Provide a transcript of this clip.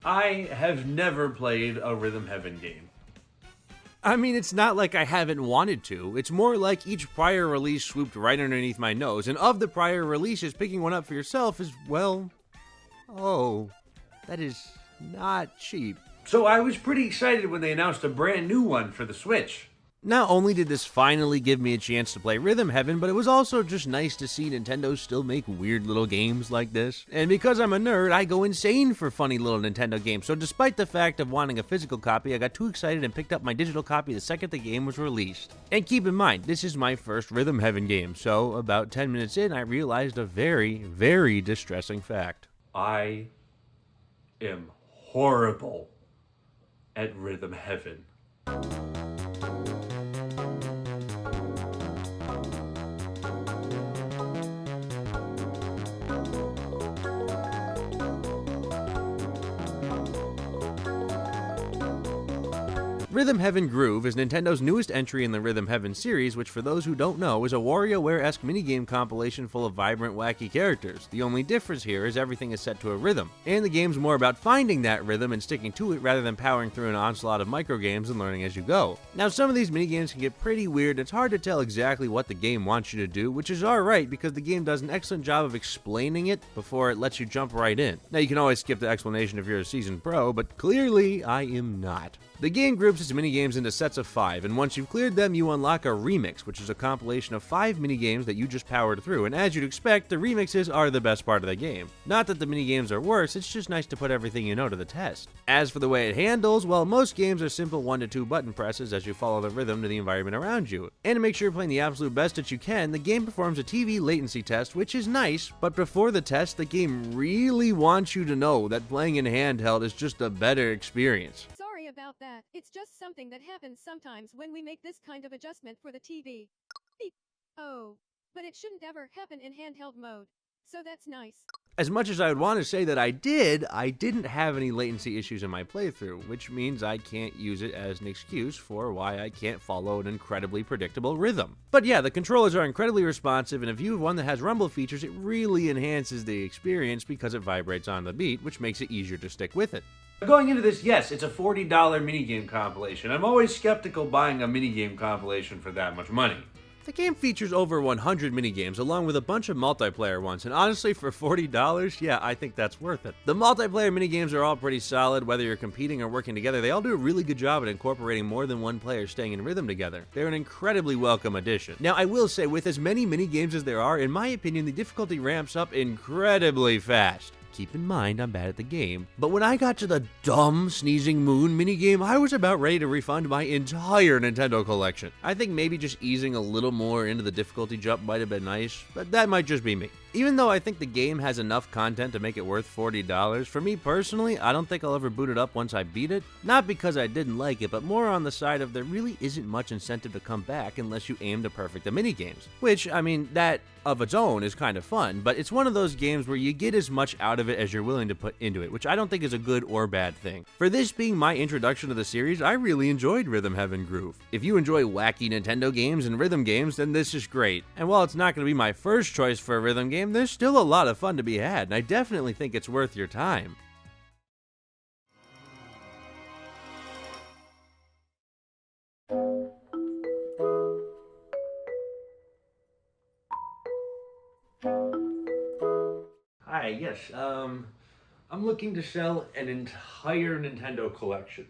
I have never played a Rhythm Heaven game. I mean, it's not like I haven't wanted to. It's more like each prior release swooped right underneath my nose, and of the prior releases, picking one up for yourself is, well, oh, that is not cheap. So I was pretty excited when they announced a brand new one for the Switch. Not only did this finally give me a chance to play Rhythm Heaven, but it was also just nice to see Nintendo still make weird little games like this. And because I'm a nerd, I go insane for funny little Nintendo games, so despite the fact of wanting a physical copy, I got too excited and picked up my digital copy the second the game was released. And keep in mind, this is my first Rhythm Heaven game, so about 10 minutes in, I realized a very, very distressing fact. I am horrible at Rhythm Heaven. Rhythm Heaven Groove is Nintendo's newest entry in the Rhythm Heaven series, which for those who don't know is a WarioWare-esque minigame compilation full of vibrant, wacky characters. The only difference here is everything is set to a rhythm, and the game's more about finding that rhythm and sticking to it rather than powering through an onslaught of microgames and learning as you go. Now, some of these minigames can get pretty weird, and it's hard to tell exactly what the game wants you to do, which is alright because the game does an excellent job of explaining it before it lets you jump right in. Now, you can always skip the explanation if you're a seasoned pro, but clearly I am not. The game groups its minigames into sets of 5, and once you've cleared them, you unlock a remix, which is a compilation of 5 minigames that you just powered through, and as you'd expect, the remixes are the best part of the game. Not that the minigames are worse, it's just nice to put everything you know to the test. As for the way it handles, well, most games are simple 1 to 2 button presses as you follow the rhythm to the environment around you. And to make sure you're playing the absolute best that you can, the game performs a TV latency test, which is nice, but before the test, the game really wants you to know that playing in handheld is just a better experience. About that. It's just something that happens sometimes when we make this kind of adjustment for the TV. Beep. Oh. But it shouldn't ever happen in handheld mode. So that's nice. As much as I would want to say that I didn't have any latency issues in my playthrough, which means I can't use it as an excuse for why I can't follow an incredibly predictable rhythm. But yeah, the controllers are incredibly responsive, and if you have one that has rumble features, it really enhances the experience because it vibrates on the beat, which makes it easier to stick with it. Going into this, yes, it's a $40 minigame compilation. I'm always skeptical buying a minigame compilation for that much money. The game features over 100 minigames along with a bunch of multiplayer ones, and honestly for $40, yeah, I think that's worth it. The multiplayer minigames are all pretty solid, whether you're competing or working together. They all do a really good job at incorporating more than one player staying in rhythm together. They're an incredibly welcome addition. Now, I will say, with as many minigames as there are, in my opinion, the difficulty ramps up incredibly fast. Keep in mind, I'm bad at the game, but when I got to the dumb Sneezing Moon minigame, I was about ready to refund my entire Nintendo collection. I think maybe just easing a little more into the difficulty jump might have been nice, but that might just be me. Even though I think the game has enough content to make it worth $40, for me personally, I don't think I'll ever boot it up once I beat it. Not because I didn't like it, but more on the side of there really isn't much incentive to come back unless you aim to perfect the minigames. Which, I mean, that of its own is kind of fun, but it's one of those games where you get as much out of it as you're willing to put into it, which I don't think is a good or bad thing. For this being my introduction to the series, I really enjoyed Rhythm Heaven Groove. If you enjoy wacky Nintendo games and rhythm games, then this is great. And while it's not going to be my first choice for a rhythm game, there's still a lot of fun to be had, and I definitely think it's worth your time. Hi, yes, I'm looking to sell an entire Nintendo collection.